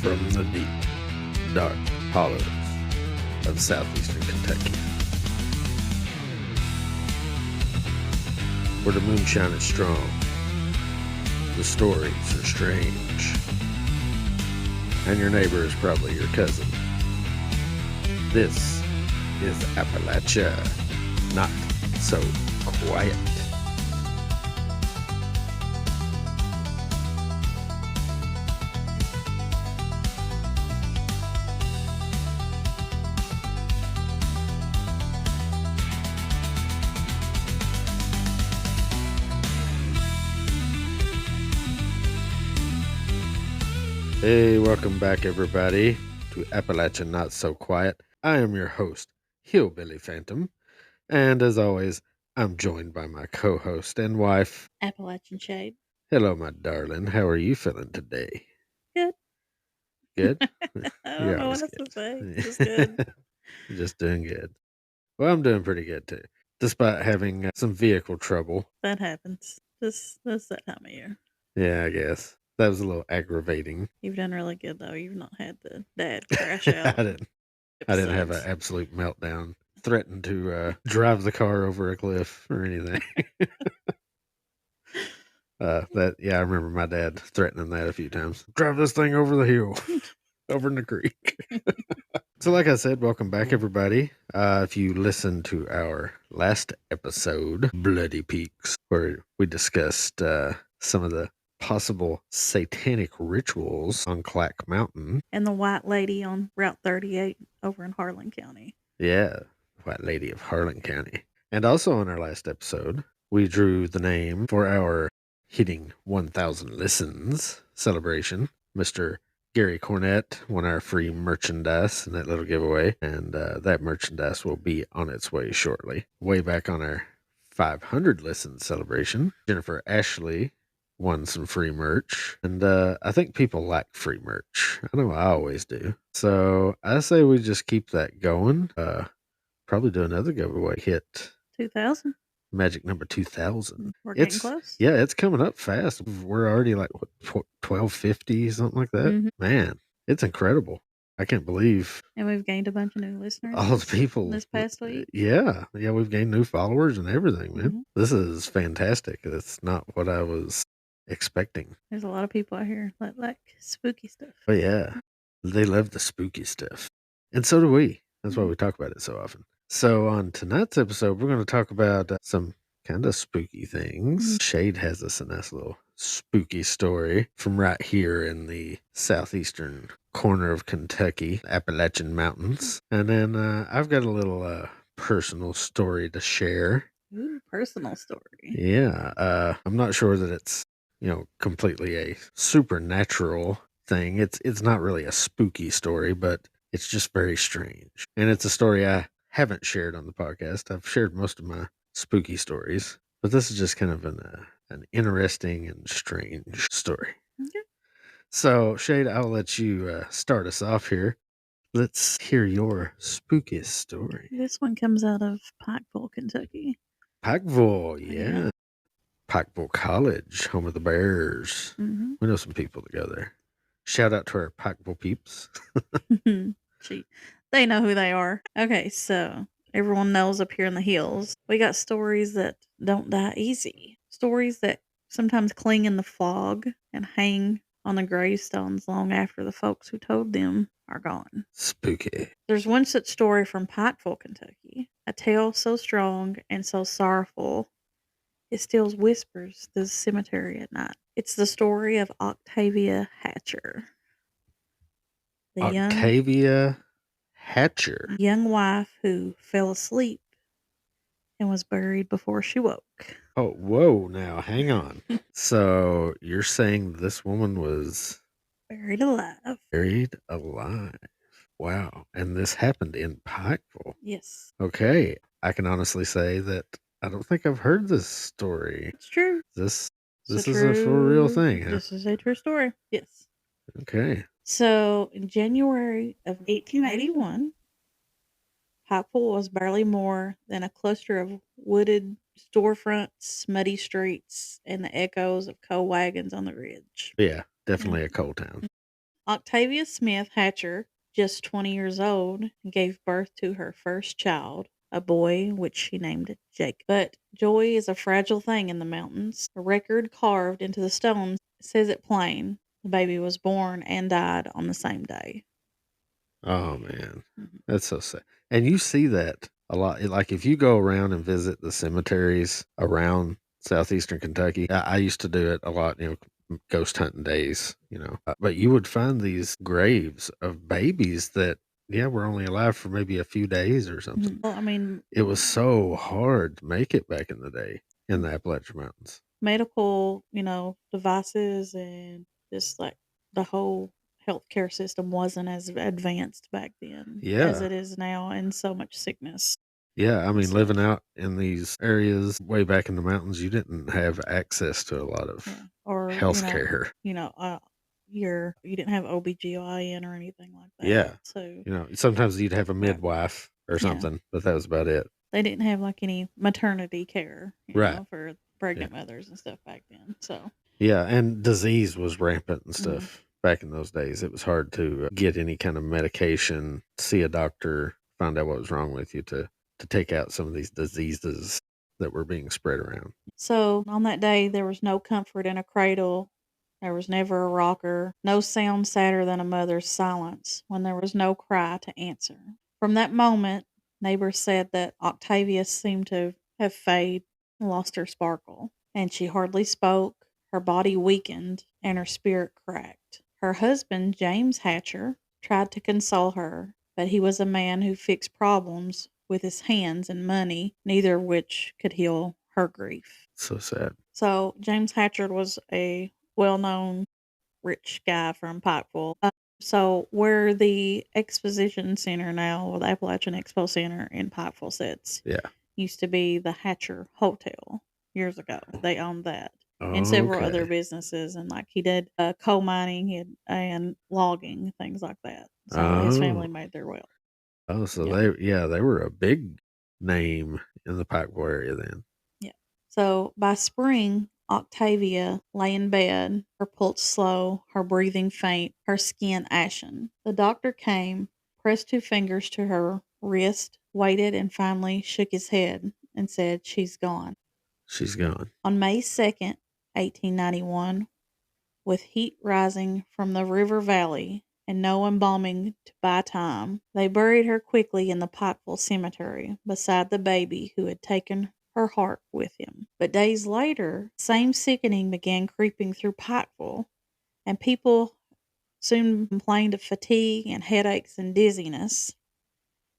from the deep, dark hollows of southeastern Kentucky, where the moonshine is strong, the stories are strange, and your neighbor is probably your cousin. This is Appalachia, not so quiet. Hey, welcome back, everybody, to Appalachia Not So Quiet. I am your host, Hillbilly Phantom, and as always, I'm joined by my co-host and wife, Appalachian Shade. Hello, my darling. How are you feeling today? Good. Good? I You're don't know what always else to say. good. Just good. Just doing good. Well, I'm doing pretty good, too, despite having some vehicle trouble. That happens. That's that time of year. Yeah, I guess. That was a little aggravating. You've done really good though. You've not had the dad crash out. I didn't have an absolute meltdown. Threatened to drive the car over a cliff or anything. I remember my dad threatening that a few times. Drive this thing over the hill, over in the creek. So, like I said, welcome back, everybody. If you listened to our last episode, Bloody Peaks, where we discussed some of the possible satanic rituals on Clack Mountain. And the white lady on Route 38 over in Harlan County. Yeah, White Lady of Harlan County. And also on our last episode, we drew the name for our hitting 1,000 listens celebration. Mr. Gary Cornett won our free merchandise in that little giveaway, and that merchandise will be on its way shortly. Way back on our 500 listens celebration, Jennifer Ashley won some free merch, and I think people like free merch. I know I always do. So I say we just keep that going. Probably do another giveaway. Hit 2,000. magic number 2,000. We're getting close. Yeah, it's coming up fast. We're already like what, 1250, something like that. Mm-hmm. Man, it's incredible. I can't believe. And we've gained a bunch of new listeners. All the people this past week. Yeah, we've gained new followers and everything, man. Mm-hmm. This is fantastic. It's not what I was expecting. There's a lot of people out here that like spooky stuff. Oh yeah, they love the spooky stuff, and so do we. That's why we talk about it so often. So on tonight's episode, we're going to talk about some kind of spooky things. Shade has us a nice little spooky story from right here in the southeastern corner of Kentucky, Appalachian Mountains. And then I've got a little personal story to share. Ooh, personal story. Yeah, I'm not sure that it's, completely a supernatural thing. It's not really a spooky story, but it's just very strange. And it's a story I haven't shared on the podcast. I've shared most of my spooky stories, but this is just kind of an interesting and strange story. Okay. So, Shade, I'll let you start us off here. Let's hear your spookiest story. This one comes out of Pikeville, Kentucky. Pikeville, yeah. Pikeville College, home of the Bears. Mm-hmm. We know some people that go there. Shout out to our Pikeville peeps. They know who they are. Okay, so everyone knows up here in the hills, we got stories that don't die easy. Stories that sometimes cling in the fog and hang on the gravestones long after the folks who told them are gone. Spooky. There's one such story from Pikeville, Kentucky. A tale so strong and so sorrowful it still whispers through the cemetery at night. It's the story of Octavia Hatcher. Octavia Hatcher. Young wife who fell asleep and was buried before she woke. Oh, whoa, now hang on. So you're saying this woman was buried alive? Buried alive. Wow. And this happened in Pikeville. Yes. Okay. I can honestly say that I don't think I've heard this story. It's true. This is a for real thing, huh? This is a true story. Yes. Okay. So in January of 1881, Pikeville was barely more than a cluster of wooded storefronts, muddy streets, and the echoes of coal wagons on the ridge. Yeah, definitely a coal town. Octavia Smith Hatcher, just 20 years old, gave birth to her first child, a boy, which she named Jake. But joy is a fragile thing in the mountains. A record carved into the stones says it plain. The baby was born and died on the same day. Oh man, Mhm. that's so sad. And you see that a lot. Like if you go around and visit the cemeteries around southeastern Kentucky, I used to do it a lot. Ghost hunting days. But you would find these graves of babies that were only alive for maybe a few days or something. Well, I mean, It was so hard to make it back in the day in the Appalachian Mountains. medical, devices and just like the whole healthcare system wasn't as advanced back then as Yeah. it is now, and so much sickness Yeah, I and mean, living stuff. out in these areas way back in the mountains, you didn't have access to a lot Yeah. of Or, health care. you didn't have OBGYN or anything like that. Yeah. So, Sometimes you'd have a right. midwife or Yeah. something, but that was about it. They didn't have like any maternity care, Right. for Yeah. pregnant mothers and stuff back then. So, Yeah, and disease was rampant and Mhm. stuff back in those days. It was hard to get any kind of medication, see a doctor, find out what was wrong with you to take out some of these diseases that were being spread around. So on that day, there was no comfort in a cradle. There was never a rocker, no sound sadder than a mother's silence when there was no cry to answer. From that moment, neighbors said that Octavia seemed to have faded, lost her sparkle, and she hardly spoke. Her body weakened and her spirit cracked. Her husband, James Hatcher, tried to console her, but he was a man who fixed problems with his hands and money, neither of which could heal her grief. So sad. So James Hatcher was a well-known rich guy from Pikeville. So where the exposition center now, or the Appalachian Expo Center in Pikeville sits, Yeah. used to be the Hatcher Hotel years ago. They owned that. And several other Okay. businesses, and like he did coal mining and logging, things like that. So his Oh. family made their wealth. Oh, so Yeah. they were a big name in the Pikeville area then. Yeah. So by spring, Octavia lay in bed, her pulse slow, her breathing faint, her skin ashen. The doctor came, pressed 2 fingers to her wrist, waited, and finally shook his head and said, "She's gone." She's gone. On May 2nd, 1891, with heat rising from the river valley and no embalming to buy time, they buried her quickly in the Pikeville cemetery beside the baby who had taken her heart with him. But days later, same sickening began creeping through Pikeville, and people soon complained of fatigue and headaches and dizziness,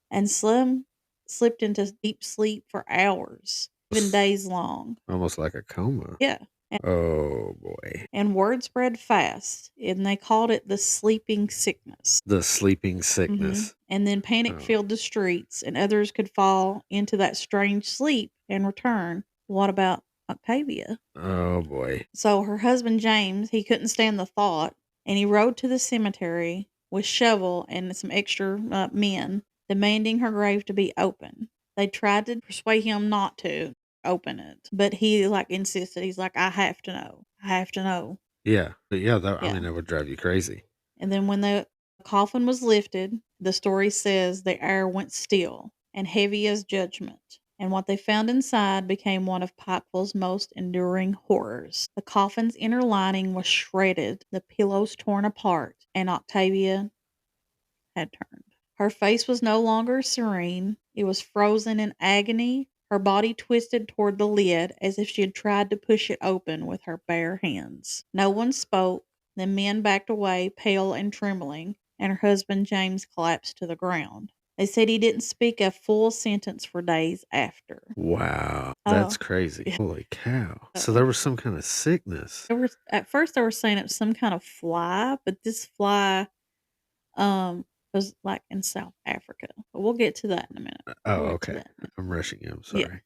and some slipped into deep sleep for hours, even days long. Almost like a coma. Yeah. Oh boy. And word spread fast, and they called it the sleeping sickness. The sleeping sickness. And then panic Oh. filled the streets, and others could fall into that strange sleep and return. What about Octavia? Oh boy. So her husband James, he couldn't stand the thought, and he rode to the cemetery with shovel and some extra men, demanding her grave to be open. They tried to persuade him not to open it, but he insisted. He's like, "I have to know. I have to know." Yeah. But yeah, I Yeah. mean that would drive you crazy. And then when the coffin was lifted, the story says the air went still and heavy as judgment. And what they found inside became one of Pikeville's most enduring horrors. The coffin's inner lining was shredded, the pillows torn apart, and Octavia had turned. Her face was no longer serene. It was frozen in agony, her body twisted toward the lid as if she had tried to push it open with her bare hands. No one spoke. The men backed away, pale and trembling, and her husband James collapsed to the ground. They said he didn't speak a full sentence for days after. Wow. That's Oh, crazy. yeah. Holy cow. So Uh, there was some kind of sickness. At first they were saying it was some kind of fly, but this fly was like in South Africa. But we'll get to that in a minute. Oh, We'll get to okay. that in a minute. I'm rushing you. I'm Yeah. sorry.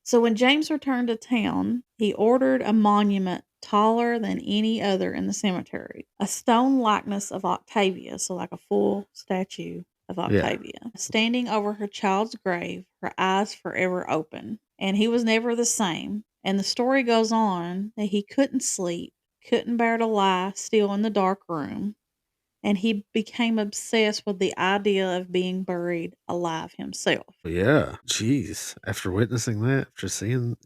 So when James returned to town, he ordered a monument taller than any other in the cemetery. A stone likeness of Octavia, so like a full statue of Octavia, standing over her child's grave, her eyes forever open. And he was never the same. And the story goes on that he couldn't sleep, couldn't bear to lie still in the dark room. and he became obsessed with the idea of being buried alive himself. Yeah. Jeez. After witnessing that, after seeing,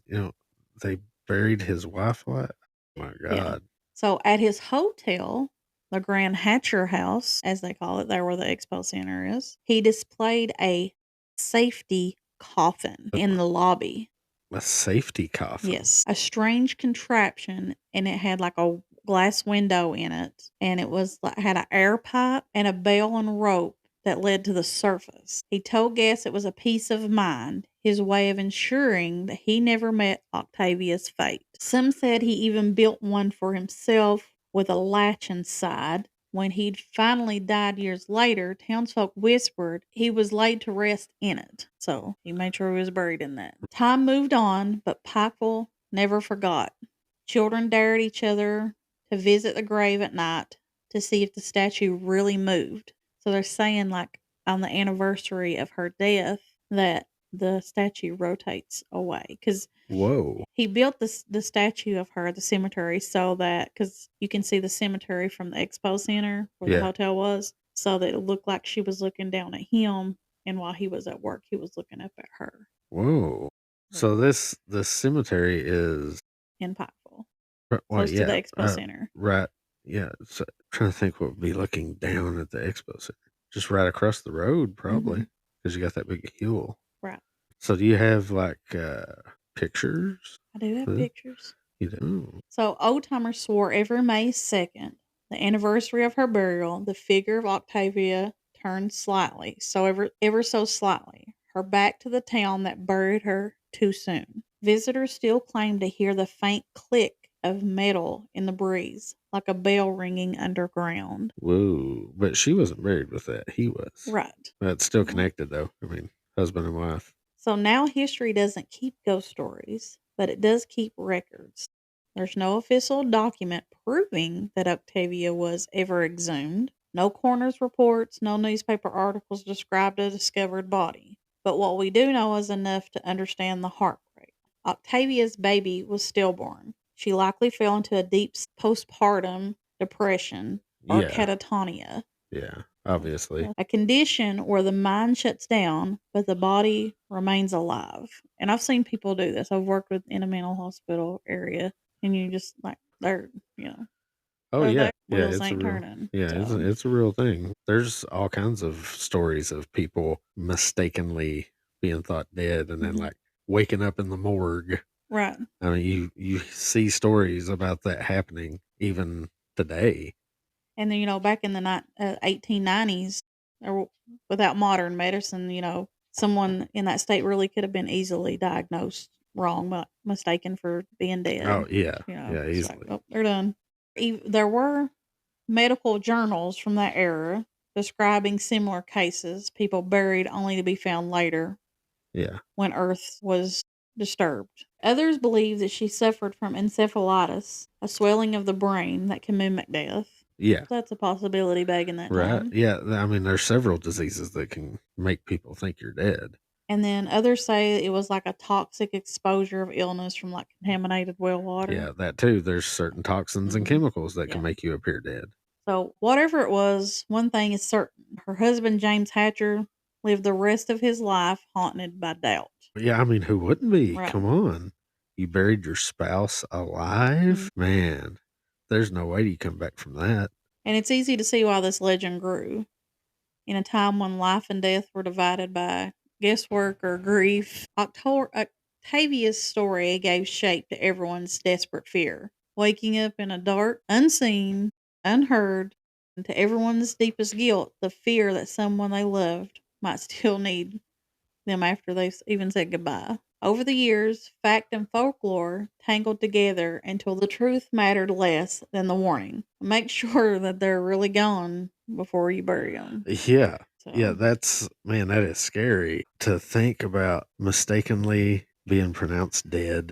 they buried his wife alive. Oh my Yeah. God. So at his hotel, the Grand Hatcher House, as they call it, there where the expo center is, he displayed a safety coffin in the lobby. A safety coffin. Yes. A strange contraption, and it had like a glass window in it, and it was like had an air pipe and a bell and rope that led to the surface. He told guests it was a peace of mind, his way of ensuring that he never met Octavia's fate. Some said he even built one for himself with a latch inside. When he'd finally died years later, townsfolk whispered he was laid to rest in it. So he made sure he was buried in that. Time moved on, but Pikeville never forgot. Children dared each other to visit the grave at night to see if the statue really moved. So they're saying, like, on the anniversary of her death, that the statue rotates away. Because Whoa. he built the statue of her at the cemetery so that, because you can see the cemetery from the expo center where the Yeah. hotel was, so that it looked like she was looking down at him, and while he was at work, he was looking up at her Whoa. So the cemetery is in Pikeville, well, close to the yeah, expo center. right. Yeah. So trying to think what would be looking down at the expo center. Just right across the road, probably, because you got that big hill. Right. So do you have like pictures? I do have pictures. You do. So old timers swore every May 2nd, the anniversary of her burial, the figure of Octavia turned slightly, so ever so slightly, her back to the town that buried her too soon. Visitors still claim to hear the faint click of metal in the breeze, like a bell ringing underground. Whoa. But she wasn't buried with that. He was. Right. That's still connected though. I mean, husband and wife. So now history doesn't keep ghost stories, but it does keep records. There's no official document proving that Octavia was ever exhumed. No coroner's reports, no newspaper articles described a discovered body. But what we do know is enough to understand the heartbreak. Octavia's baby was stillborn. She likely fell into a deep postpartum depression or catatonia. Yeah, obviously. A condition where the mind shuts down, but the body remains alive. And I've seen people do this. I've worked in a mental hospital area, and you just like they're Oh they're yeah, there, yeah. wheels It's a ain't real, turning. yeah. So, It's a real thing. There's all kinds of stories of people mistakenly being thought dead, and then like waking up in the morgue. right. I mean, you see stories about that happening even today. And then back in the 1890s, or without modern medicine, someone in that state really could have been easily diagnosed wrong, but mistaken for being dead. Oh yeah, Yeah, yeah, it's like, easily. oh, they're done. There were medical journals from that era describing similar cases, people buried only to be found later Yeah, when Earth was disturbed. Others believe that she suffered from encephalitis, a swelling of the brain that can mimic death. yeah. That's a possibility back in that Right. time. Yeah. I mean, there's several diseases that can make people think you're dead. And then others say it was like a toxic exposure of illness from like contaminated well water. Yeah, that too. There's certain toxins and chemicals that can make you appear dead. So, whatever it was, one thing is certain. Her husband, James Hatcher, lived the rest of his life haunted by doubt. Yeah, I mean, who wouldn't be? Right. Come on. You buried your spouse alive? Man, there's no way you come back from that. And it's easy to see why this legend grew. In a time when life and death were divided by guesswork or grief, Octavia's story gave shape to everyone's desperate fear. Waking up in a dark, unseen, unheard, and to everyone's deepest guilt, the fear that someone they loved might still need them after they even said goodbye. Over the years, fact and folklore tangled together until the truth mattered less than the warning. Make sure that they're really gone before you bury them. Yeah. So, Yeah, that is scary to think about mistakenly being pronounced dead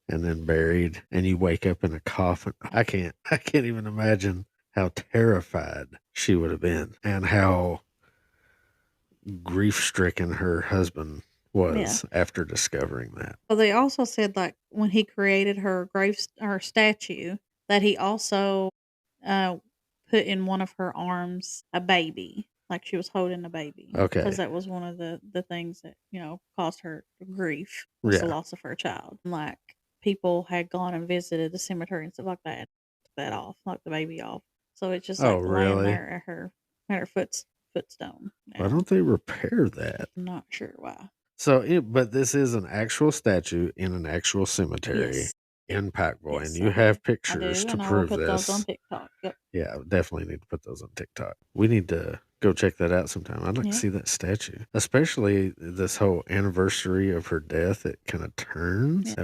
and then buried and you wake up in a coffin. I can't even imagine how terrified she would have been and how grief stricken her husband was after discovering that. So they also said, like, when he created her statue, that he also put in one of her arms a baby, like she was holding a baby. Okay. Because that was one of the things that, caused her grief, was the Yeah. loss of her child. Like, people had gone and visited the cemetery and stuff like that, took that off, knocked the baby off. So it's just Oh, like laying really? there at her footstone. Why Yeah. don't they repair that? I'm not sure why. So, but this is an actual statue in an actual cemetery Yes. in Packville, and Yes, you I have do. I pictures do, to and I will prove put those on this. TikTok. Yep. Yeah, definitely need to put those on TikTok. We need to go check that out sometime. I'd like Yeah. to see that statue, especially this whole anniversary of her death. It kind of turns. Yeah.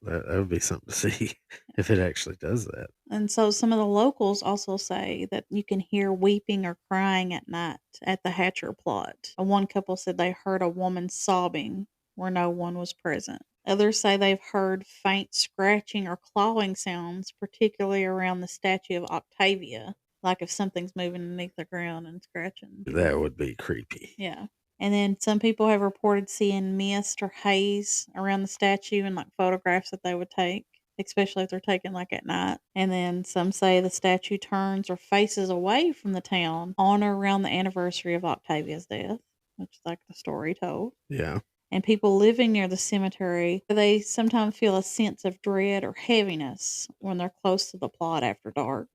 That would be something to see if it actually does that. And so some of the locals also say that you can hear weeping or crying at night at the Hatcher plot. One couple said they heard a woman sobbing where no one was present. Others say they've heard faint scratching or clawing sounds, particularly around the statue of Octavia, like if something's moving underneath the ground and scratching. That would be creepy. Yeah. And then some people have reported seeing mist or haze around the statue and like photographs that they would take, especially if they're taken like at night. And then some say the statue turns or faces away from the town on or around the anniversary of Octavia's death, which is like the story told. Yeah. And people living near the cemetery, they sometimes feel a sense of dread or heaviness when they're close to the plot after dark.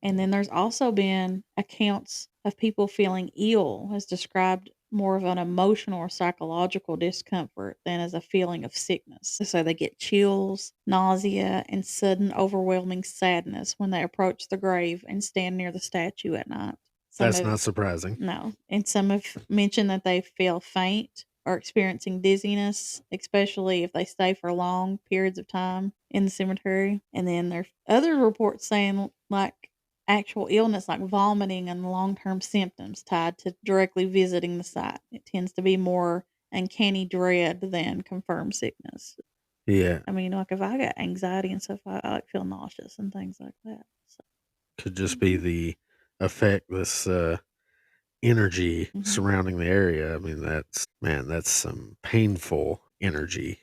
And then there's also been accounts of people feeling ill, as described more of an emotional or psychological discomfort than as a feeling of sickness. So they get chills, nausea, and sudden overwhelming sadness when they approach the grave and stand near the statue at night. That's not surprising. No. And some have mentioned that they feel faint or experiencing dizziness, especially if they stay for long periods of time in the cemetery. And then there's other reports saying like actual illness like vomiting and long-term symptoms tied to directly visiting the site. It tends to be more uncanny dread than confirmed sickness. Yeah. I mean, like if I got anxiety and stuff, I like feel nauseous and things like that. So. Could just be the effect, this energy surrounding the area. I mean, that's some painful energy.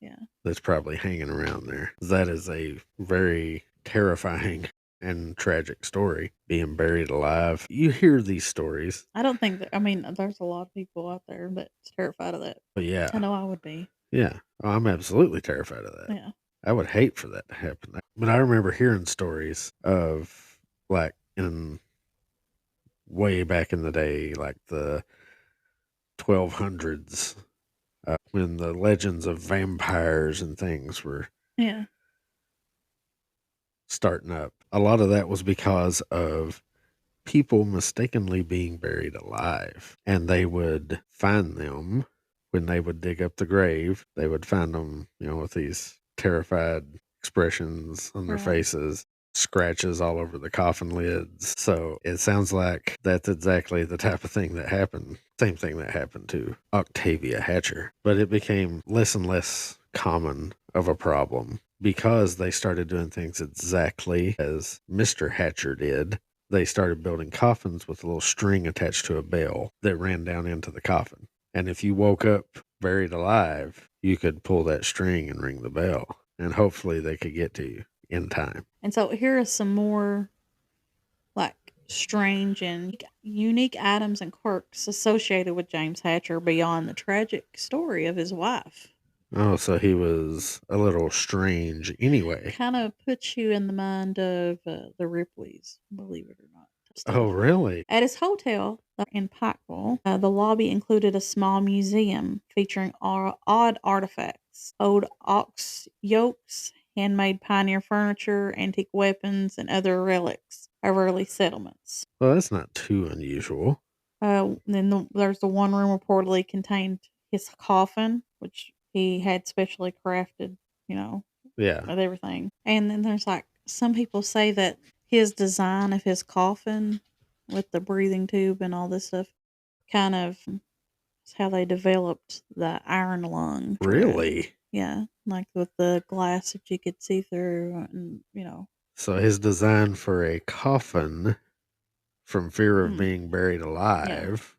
Yeah. That's probably hanging around there. That is a very terrifying and tragic story, being buried alive. You hear these stories. I don't think that, I mean, there's a lot of people out there that's terrified of that. But yeah. I know I would be. Yeah. Oh, I'm absolutely terrified of that. Yeah. I would hate for that to happen. But I remember hearing stories of like in way back in the day, like the 1200s, when the legends of vampires and things were starting up. A lot of that was because of people mistakenly being buried alive, and they would find them when they would dig up the grave. They would find them, with these terrified expressions on their faces, scratches all over the coffin lids. So it sounds like that's exactly the type of thing that happened. Same thing that happened to Octavia Hatcher, but it became less and less common of a problem because they started doing things exactly as Mr. Hatcher did. They started building coffins with a little string attached to a bell that ran down into the coffin. And if you woke up buried alive, you could pull that string and ring the bell, and hopefully they could get to you in time. And so here are some more like strange and unique items and quirks associated with James Hatcher beyond the tragic story of his wife. Oh, so he was a little strange anyway. Kind of puts you in the mind of the Ripleys, believe it or not. Oh, really? At his hotel in Pikeville, the lobby included a small museum featuring odd artifacts, old ox yokes, handmade pioneer furniture, antique weapons, and other relics of early settlements. Well, that's not too unusual. Then there's the one room reportedly contained his coffin, which he had specially crafted, with everything. And then there's like some people say that his design of his coffin with the breathing tube and all this stuff kind of is how they developed the iron lung. Really? Yeah, like with the glass that you could see through, and So his design for a coffin, from fear of being buried alive,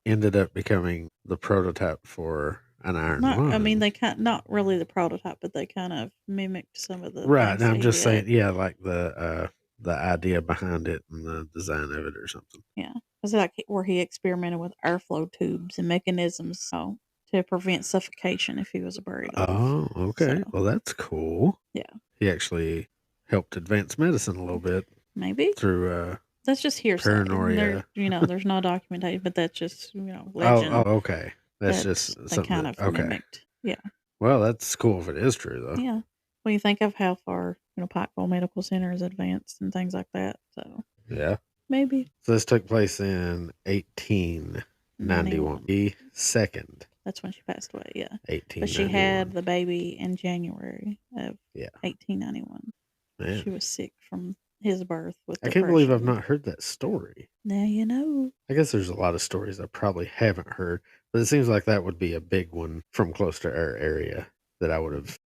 ended up becoming the prototype for an iron lung. I mean, they not really the prototype, but they kind of mimicked some of the right. And I'm just saying, like the the idea behind it and the design of it or something. Yeah. It's like where he experimented with airflow tubes and mechanisms to prevent suffocation if he was buried alive. Oh, okay. So, Well, that's cool. yeah. He actually helped advance medicine a little bit Maybe. through That's just hearsay. paranoia. There's no documentation, but that's just, Oh, legend okay. That's that just they something kind that, of okay. mimicked. Yeah. Well, that's cool if it is true, though. Yeah. When you think of how far, Pikeville Medical Center is advanced and things like that. So, Yeah. maybe. So this took place in 1891. The second. That's when she passed away, yeah. 1891. But she had the baby in January of Yeah. 1891. Man. She was sick from his birth with I depression. can't believe I've not heard that story. Now you know. I guess there's a lot of stories I probably haven't heard, but it seems like that would be a big one from close to our area that I would have.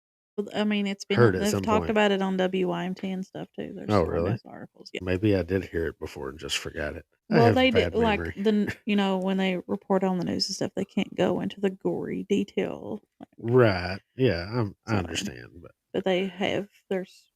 I mean, it's been Heard at they've some talked point. about it on WYMT and stuff too. There's Oh, several really? news articles. Yeah. Maybe I did hear it before and just forgot it. I Well, have they bad did like memory. when they report on the news and stuff, they can't go into the gory detail. Right. Yeah, I So, understand. but they have there's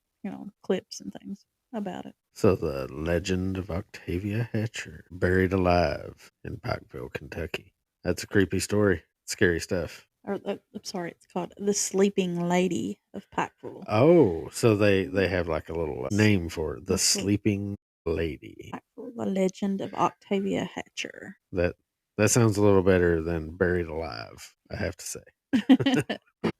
clips and things about it. So the legend of Octavia Hatcher, buried alive in Pikeville, Kentucky. That's a creepy story. Scary stuff. Or I'm sorry, it's called The Sleeping Lady of Pikeville. Oh, so they have like a little name for it. The Sleeping Lady. Pikeville, The Legend of Octavia Hatcher. That sounds a little better than buried alive, I have to say.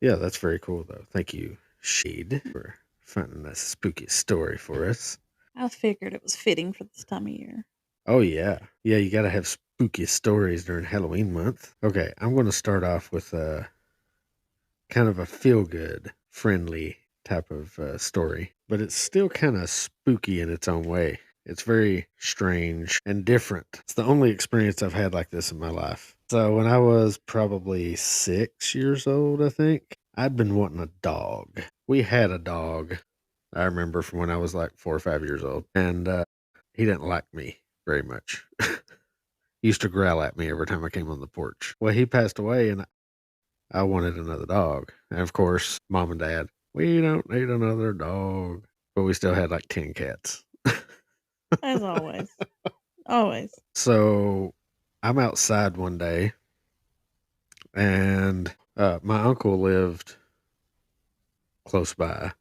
Yeah, that's very cool though. Thank you, Shade, for finding a spooky story for us. I figured it was fitting for this time of year. Oh yeah. Yeah, you gotta have spooky stories during Halloween month. Okay, I'm gonna start off with kind of a feel-good, friendly type of story, but it's still kind of spooky in its own way. It's very strange and different. It's the only experience I've had like this in my life. So when I was probably 6 years old, I think, I'd been wanting a dog. We had a dog, I remember, from when I was like 4 or 5 years old, and he didn't like me very much. He used to growl at me every time I came on the porch. Well, he passed away, and I wanted another dog. And of course, mom and dad, we don't need another dog. But we still had like 10 cats. As always. Always. So I'm outside one day, and my uncle lived close by.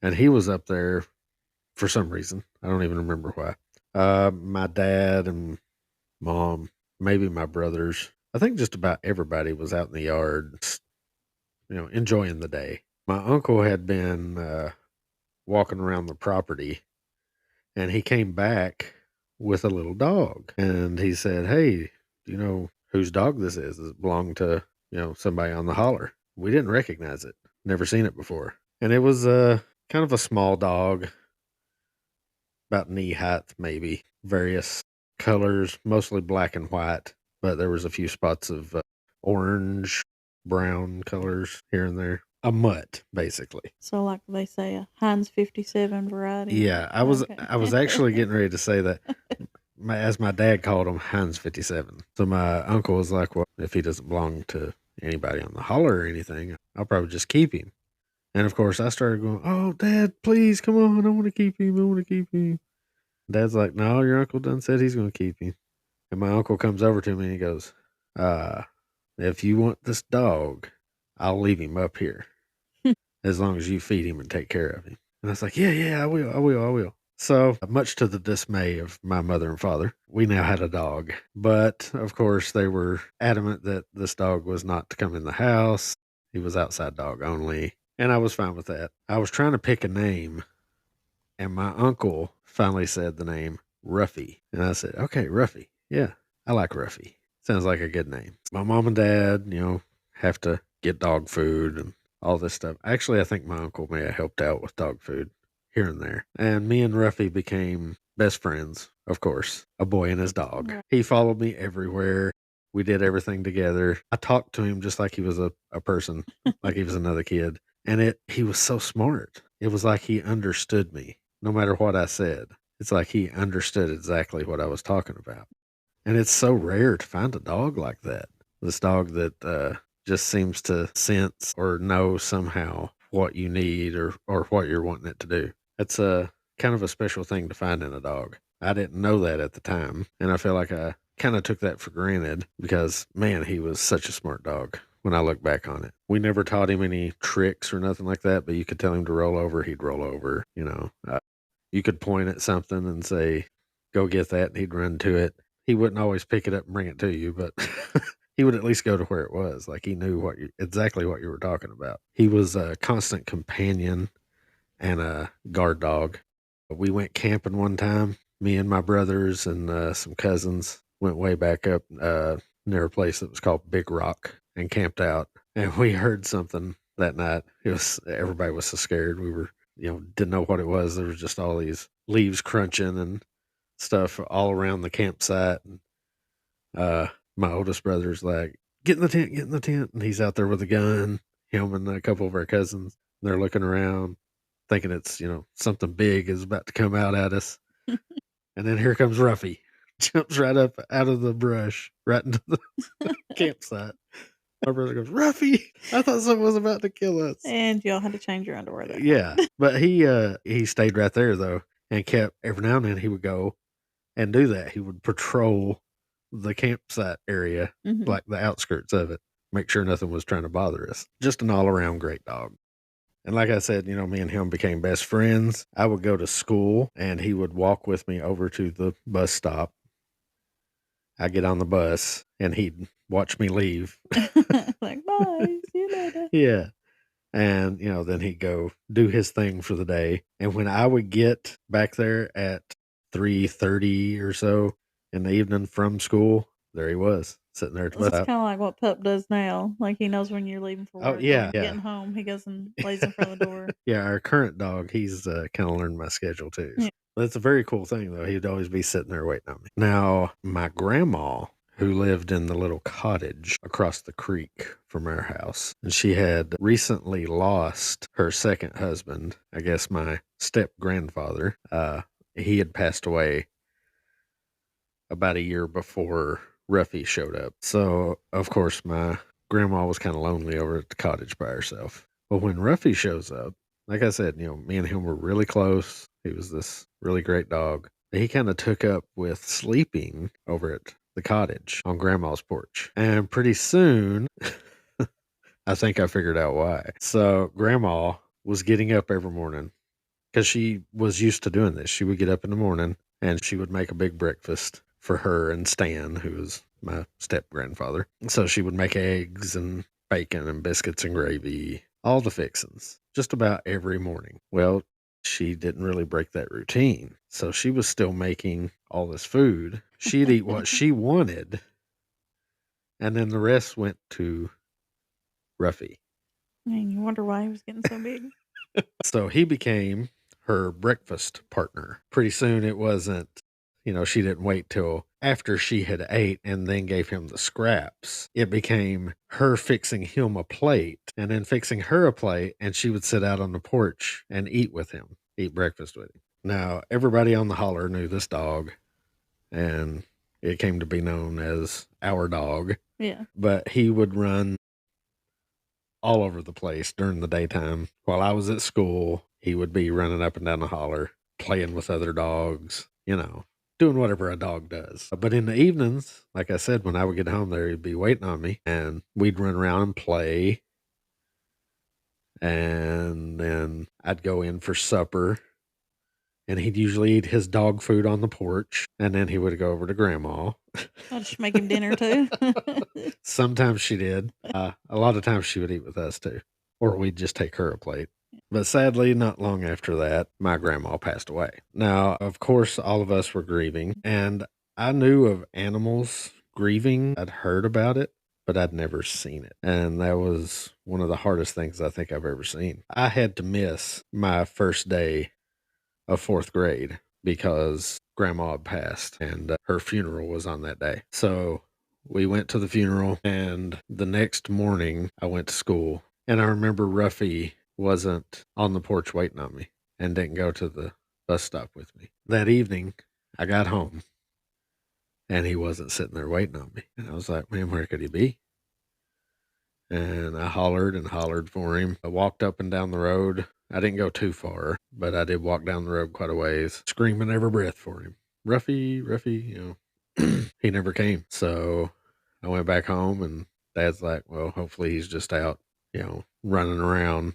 And he was up there for some reason. I don't even remember why. My dad and mom, maybe my brothers, I think just about everybody was out in the yard, enjoying the day. My uncle had been walking around the property, and he came back with a little dog. And he said, "Hey, do you know whose dog this is? Does it belong to, somebody on the holler?" We didn't recognize it. Never seen it before. And it was kind of a small dog, about knee height maybe. Various colors, mostly black and white, but there was a few spots of orange, brown colors here and there. A mutt, basically. So, like they say, a Heinz 57 variety. Yeah, I was actually getting ready to say that. As my dad called him, Heinz 57. So my uncle was like, "Well, if he doesn't belong to anybody on the holler or anything, I'll probably just keep him." And of course, I started going, "Oh, Dad, please, come on, I want to keep him. I want to keep him." Dad's like, "No, your uncle done said he's going to keep him." And my uncle comes over to me and he goes, "If you want this dog, I'll leave him up here as long as you feed him and take care of him." And I was like, "Yeah, I will. So, much to the dismay of my mother and father, we now had a dog. But, of course, they were adamant that this dog was not to come in the house. He was outside dog only. And I was fine with that. I was trying to pick a name, and my uncle finally said the name Ruffy. And I said, "Okay, Ruffy. Yeah, I like Ruffy. Sounds like a good name." My mom and dad, have to get dog food and all this stuff. Actually, I think my uncle may have helped out with dog food here and there. And me and Ruffy became best friends, of course, a boy and his dog. Right. He followed me everywhere. We did everything together. I talked to him just like he was a person, like he was another kid. And he was so smart. It was like he understood me, no matter what I said. It's like he understood exactly what I was talking about. And it's so rare to find a dog like that. This dog that just seems to sense or know somehow what you need or what you're wanting it to do. It's kind of a special thing to find in a dog. I didn't know that at the time, and I feel like I kind of took that for granted because, man, he was such a smart dog when I look back on it. We never taught him any tricks or nothing like that, but you could tell him to roll over, he'd roll over, you know. You could point at something and say, go get that, and he'd run to it. He wouldn't always pick it up and bring it to you, but he would at least go to where it was. Like he knew exactly what you were talking about. He was a constant companion and a guard dog. We went camping one time. Me and my brothers and some cousins went way back up near a place that was called Big Rock and camped out. And we heard something that night. Everybody was so scared. We were, didn't know what it was. There was just all these leaves crunching and stuff all around the campsite. And my oldest brother's like, get in the tent, get in the tent. And he's out there with a gun, him and a couple of our cousins. They're looking around, thinking it's, something big is about to come out at us. And then here comes Ruffy. Jumps right up out of the brush, right into the campsite. My brother goes, Ruffy, I thought something was about to kill us. And y'all had to change your underwear there. Yeah. But he stayed right there though and kept every now and then he would go and do that. He would patrol the campsite area, like the outskirts of it, make sure nothing was trying to bother us. Just an all around great dog. And like I said, me and him became best friends. I would go to school and he would walk with me over to the bus stop. I get on the bus and he'd watch me leave. Like, bye, see you later. Yeah. And, then he'd go do his thing for the day. And when I would get back there at 3:30 or so in the evening from school, there he was sitting there at the bus It's stop. kind of like what Pup does now. Like he knows when you're leaving for work. Oh, yeah. Getting home, he goes and lays in front of the door. Yeah, our current dog, he's kind of learned my schedule too. Yeah. But it's a very cool thing, though. He'd always be sitting there waiting on me. Now, my grandma, who lived in the little cottage across the creek from our house, and she had recently lost her second husband, I guess my step-grandfather. He had passed away about a year before Ruffy showed up. So, of course, my grandma was kind of lonely over at the cottage by herself. But when Ruffy shows up, like I said, me and him were really close. He was this really great dog. He kind of took up with sleeping over at the cottage on Grandma's porch. And pretty soon, I think I figured out why. So Grandma was getting up every morning because she was used to doing this. She would get up in the morning and she would make a big breakfast for her and Stan, who was my step-grandfather. So she would make eggs and bacon and biscuits and gravy, all the fixings, just about every morning. Well, she didn't really break that routine. So she was still making all this food. She'd eat what she wanted. And then the rest went to Ruffy. And you wonder why he was getting so big. So he became her breakfast partner. Pretty soon it wasn't, she didn't wait till after she had ate and then gave him the scraps. It became her fixing him a plate and then fixing her a plate, and she would sit out on the porch and eat with him, eat breakfast with him. Now, everybody on the holler knew this dog, and it came to be known as our dog. Yeah. But he would run all over the place during the daytime. While I was at school, he would be running up and down the holler, playing with other dogs, doing whatever a dog does. But in the evenings, like I said, when I would get home there, he'd be waiting on me and we'd run around and play. And then I'd go in for supper and he'd usually eat his dog food on the porch. And then he would go over to Grandma. I'll just make him dinner too. Sometimes she did. A lot of times she would eat with us too, or we'd just take her a plate. But sadly, not long after that, my grandma passed away. Now, of course, all of us were grieving, and I knew of animals grieving. I'd heard about it, but I'd never seen it. And that was one of the hardest things I think I've ever seen. I had to miss my first day of fourth grade because Grandma had passed and her funeral was on that day. So we went to the funeral, and the next morning I went to school, and I remember Ruffy wasn't on the porch waiting on me and didn't go to the bus stop with me. That evening, I got home and he wasn't sitting there waiting on me. And I was like, man, where could he be? And I hollered and hollered for him. I walked up and down the road I didn't go too far, but I did walk down the road quite a ways, screaming every breath for him. Ruffy, Ruffy, he never came. So I went back home, and Dad's like, well, hopefully he's just out, running around,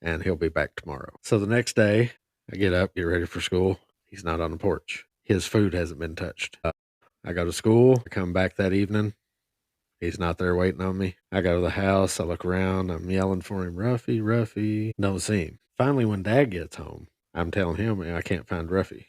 and he'll be back tomorrow. So the next day, I get up, get ready for school. He's not on the porch. His food hasn't been touched. I go to school, I come back that evening. He's not there waiting on me. I go to the house, I look around, I'm yelling for him, Ruffy, Ruffy. Don't see him. Finally, when Dad gets home, I'm telling him I can't find Ruffy.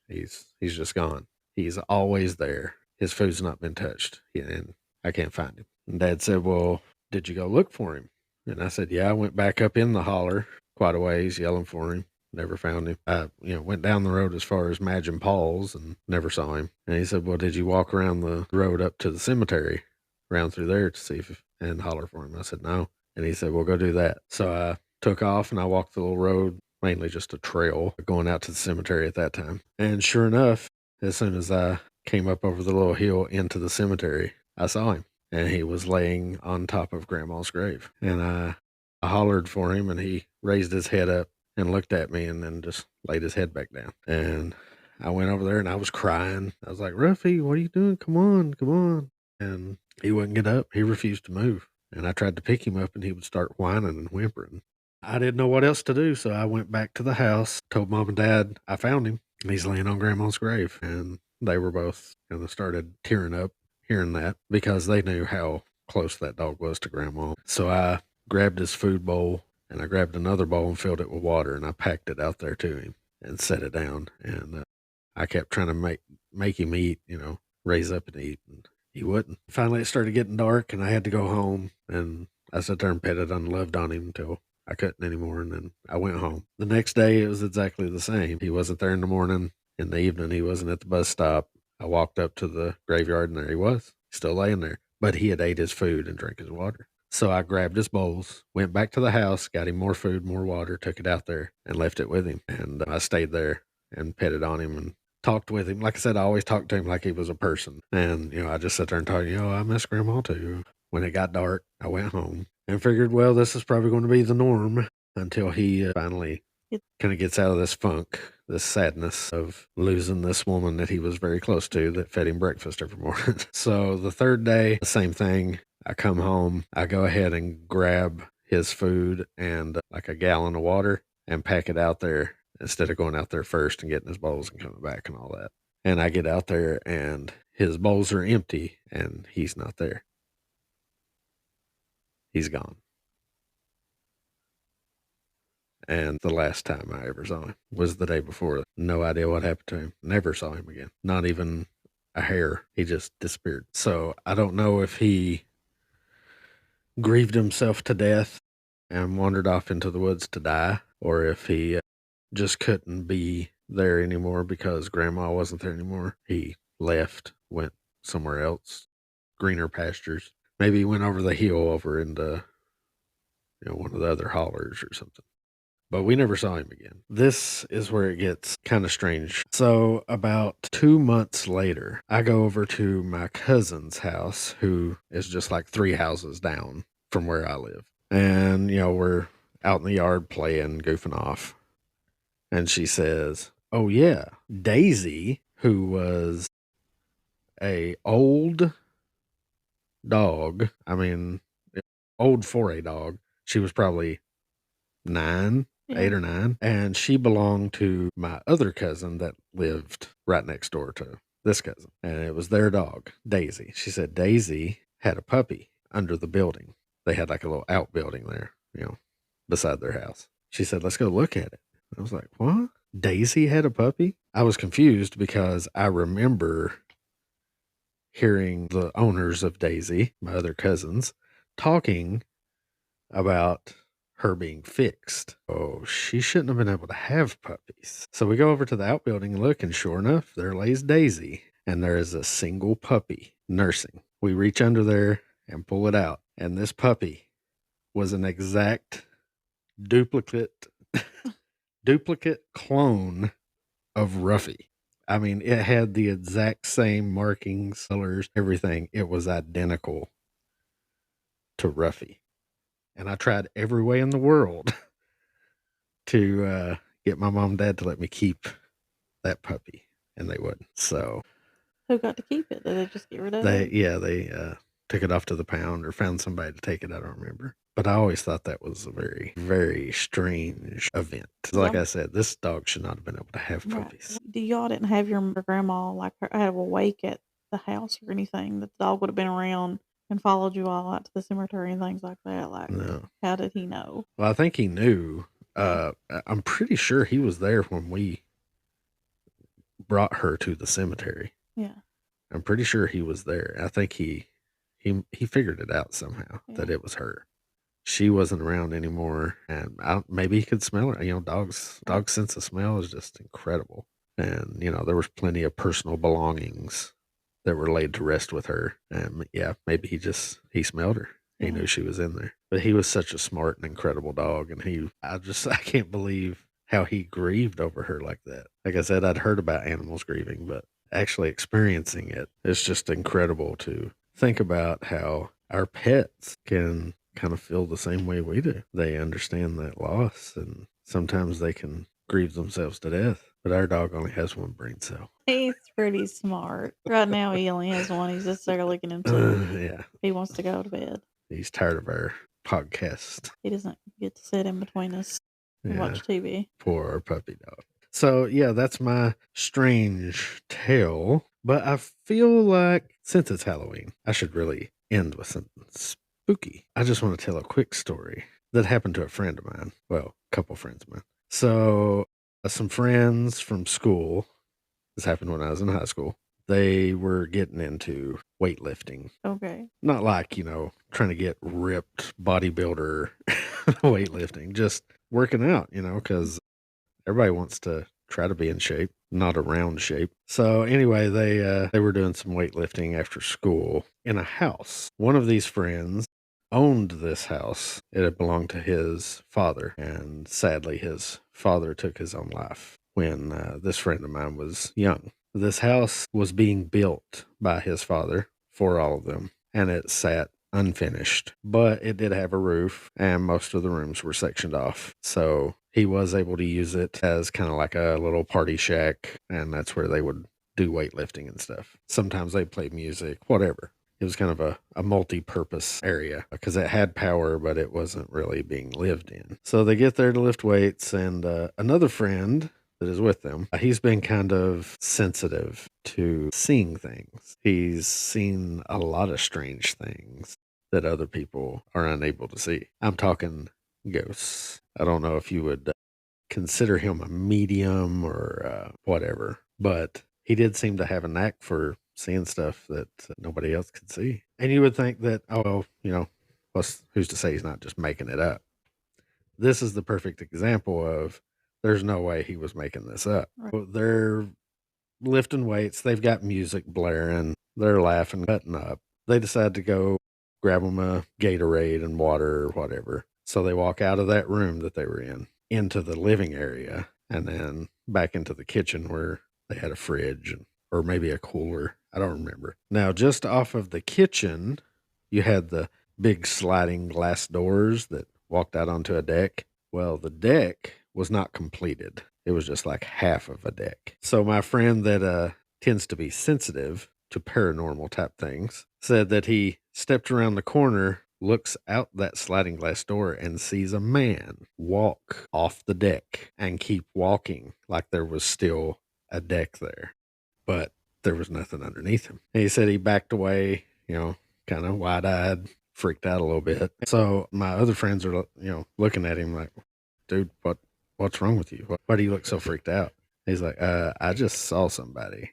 He's just gone. He's always there. His food's not been touched, and I can't find him. And Dad said, well, did you go look for him? And I said, yeah, I went back up in the holler quite a ways, yelling for him. Never found him. I, went down the road as far as Madge and Paul's and never saw him. And he said, well, did you walk around the road up to the cemetery, around through there to see if, and holler for him? I said, no. And he said, well, go do that. So I took off and I walked the little road, mainly just a trail going out to the cemetery at that time. And sure enough, as soon as I came up over the little hill into the cemetery, I saw him. And he was laying on top of Grandma's grave. And I hollered for him, and he raised his head up and looked at me and then just laid his head back down. And I went over there and I was crying. I was like, Ruffy, what are you doing? Come on, come on. And he wouldn't get up. He refused to move. And I tried to pick him up and he would start whining and whimpering. I didn't know what else to do, so I went back to the house, told Mom and Dad I found him. And he's laying on Grandma's grave. And they were both kind of started tearing up hearing that because they knew how close that dog was to Grandma. So I grabbed his food bowl and I grabbed another bowl and filled it with water and I packed it out there to him and set it down. And I kept trying to make him eat, raise up and eat, and he wouldn't. Finally, it started getting dark and I had to go home, and I sat there and petted and loved on him until I couldn't anymore, and then I went home. The next day, it was exactly the same. He wasn't there in the morning. In the evening, he wasn't at the bus stop. I walked up to the graveyard, and there he was, still laying there. But he had ate his food and drank his water. So I grabbed his bowls, went back to the house, got him more food, more water, took it out there, and left it with him. And I stayed there and petted on him and talked with him. Like I said, I always talked to him like he was a person. And, I just sat there and talked, I miss Grandma too. When it got dark, I went home and figured, well, this is probably going to be the norm until he finally kind of gets out of this funk, this sadness of losing this woman that he was very close to that fed him breakfast every morning. So the third day, the same thing. I come home, I go ahead and grab his food and like a gallon of water and pack it out there instead of going out there first and getting his bowls and coming back and all that. And I get out there and his bowls are empty and he's not there. He's gone. And the last time I ever saw him was the day before. No idea what happened to him. Never saw him again. Not even a hair. He just disappeared. So I don't know if he grieved himself to death and wandered off into the woods to die, or if he just couldn't be there anymore because Grandma wasn't there anymore. He left, went somewhere else, greener pastures. Maybe he went over the hill over into, one of the other hollers or something. But we never saw him again. This is where it gets kind of strange. So about 2 months later, I go over to my cousin's house, who is just like 3 houses down from where I live. And, we're out in the yard playing, goofing off. And she says, oh yeah, Daisy, who was a old dog, old for a dog. She was probably 9, 8 or 9. And she belonged to my other cousin that lived right next door to this cousin. And it was their dog, Daisy. She said Daisy had a puppy under the building. They had like a little outbuilding there, beside their house. She said, let's go look at it. I was like, what? Daisy had a puppy? I was confused because I remember hearing the owners of Daisy, my other cousins, talking about her being fixed. Oh, she shouldn't have been able to have puppies. So we go over to the outbuilding and look, and sure enough, there lays Daisy, and there is a single puppy nursing. We reach under there and pull it out, and this puppy was an exact duplicate clone of Ruffy. It had the exact same markings, colors, everything. It was identical to Ruffy. And I tried every way in the world to get my mom and dad to let me keep that puppy, and they wouldn't. So Who got to keep it? Did they just get rid of they it? took it off to the pound or found somebody to take it. I don't remember. But I always thought that was a very, very strange event. Like I said, this dog should not have been able to have puppies. Right. Y'all didn't have your grandma like have a wake at the house or anything that the dog would have been around and followed you all out to the cemetery and things like that? Like, No. how did he know? Well, I think he knew. I'm pretty sure he was there when we brought her to the cemetery. Yeah. I'm pretty sure he was there. I think he figured it out somehow that it was her. She wasn't around anymore, and maybe he could smell her. You know, dogs' sense of smell is just incredible. And you know, there was plenty of personal belongings that were laid to rest with her. And yeah, maybe he smelled her. He knew she was in there. But he was such a smart and incredible dog, and I can't believe how he grieved over her like that. Like I said, I'd heard about animals grieving, but actually experiencing it, it's just incredible to think about how our pets can kind of feel the same way we do. They understand that loss, and sometimes they can grieve themselves to death. But our dog only has one brain cell. He's pretty smart. Right now, he only has one. He's just there licking himself. Yeah. He wants to go to bed. He's tired of our podcast. He doesn't get to sit in between us and watch TV. Poor our puppy dog. So, yeah, that's my strange tale. But I feel like since it's Halloween, I should really end with something spooky. I just want to tell a quick story that happened to a friend of mine. Well, a couple friends of mine. So, some friends from school, this happened when I was in high school, they were getting into weightlifting. Okay. Not like, trying to get ripped bodybuilder weightlifting, just working out, because everybody wants to try to be in shape, not a round shape. So anyway, they were doing some weightlifting after school in a house. One of these friends owned this house. It had belonged to his father, and sadly his father took his own life when this friend of mine was young. This house was being built by his father for all of them, and it sat unfinished, but it did have a roof, and most of the rooms were sectioned off. So he was able to use it as kind of like a little party shack, and that's where they would do weightlifting and stuff. Sometimes they play music, whatever. It was kind of a multi-purpose area because it had power, but it wasn't really being lived in. So they get there to lift weights, and another friend that is with them, he's been kind of sensitive to seeing things. He's seen a lot of strange things that other people are unable to see. I'm talking ghosts. I don't know if you would consider him a medium or whatever, but he did seem to have a knack for seeing stuff that nobody else could see. And you would think that, who's to say he's not just making it up? This is the perfect example of there's no way he was making this up. Right. They're lifting weights. They've got music blaring. They're laughing, cutting up. They decide to go grab them a Gatorade and water or whatever. So they walk out of that room that they were in into the living area and then back into the kitchen where they had a fridge or maybe a cooler. I don't remember. Now, just off of the kitchen, you had the big sliding glass doors that walked out onto a deck. Well, the deck was not completed. It was just like half of a deck. So my friend that tends to be sensitive to paranormal type things said that he stepped around the corner, looks out that sliding glass door, and sees a man walk off the deck and keep walking like there was still a deck there. But there was nothing underneath him. And he said he backed away, kind of wide-eyed, freaked out a little bit. So my other friends are, looking at him like, dude, what's wrong with you? Why do you look so freaked out? He's like, I just saw somebody.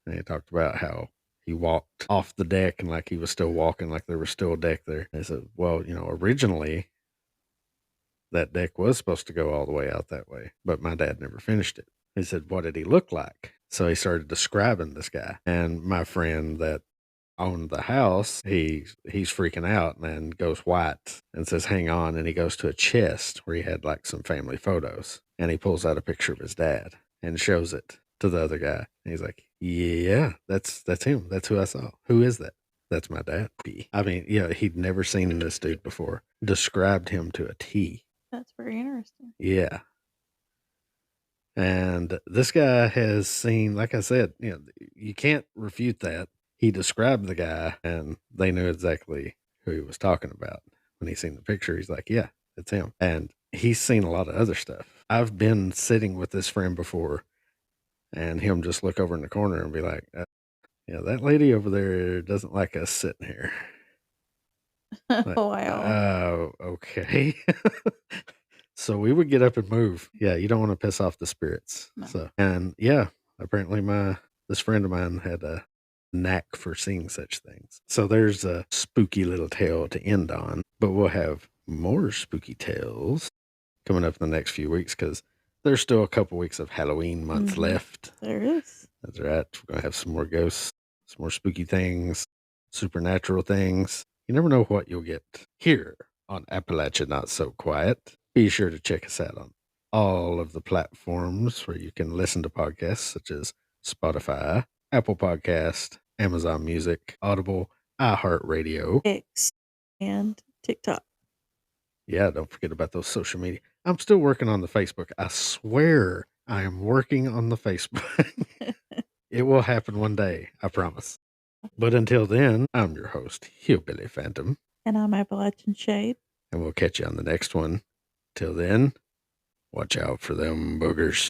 And he talked about how he walked off the deck and like he was still walking, like there was still a deck there. And I said, well, originally that deck was supposed to go all the way out that way, but my dad never finished it. He said, what did he look like? So he started describing this guy. And my friend that owned the house, he's freaking out and then goes white and says, hang on. And he goes to a chest where he had like some family photos. And he pulls out a picture of his dad and shows it to the other guy. And he's like, yeah, that's him. That's who I saw. Who is that? That's my dad. I mean, he'd never seen this dude before. Described him to a T. That's very interesting. Yeah. And this guy has seen, like I said, you can't refute that. He described the guy, and they knew exactly who he was talking about. When he seen the picture, he's like, yeah, it's him. And he's seen a lot of other stuff. I've been sitting with this friend before, and him just look over in the corner and be like, yeah, that lady over there doesn't like us sitting here. Like, Wow. okay. So we would get up and move. Yeah, you don't want to piss off the spirits. No. So, and yeah, apparently this friend of mine had a knack for seeing such things. So there's a spooky little tale to end on, but we'll have more spooky tales coming up in the next few weeks because there's still a couple weeks of Halloween month left. There is. That's right. We're gonna have some more ghosts, some more spooky things, supernatural things. You never know what you'll get here on Appalachia Not So Quiet. Be sure to check us out on all of the platforms where you can listen to podcasts such as Spotify, Apple Podcast, Amazon Music, Audible, iHeartRadio, X, and TikTok. Yeah, don't forget about those social media. I'm still working on the Facebook. I swear I am working on the Facebook. It will happen one day, I promise. But until then, I'm your host, Hillbilly Phantom. And I'm Appalachian Shade. And we'll catch you on the next one. Till then, watch out for them boogers.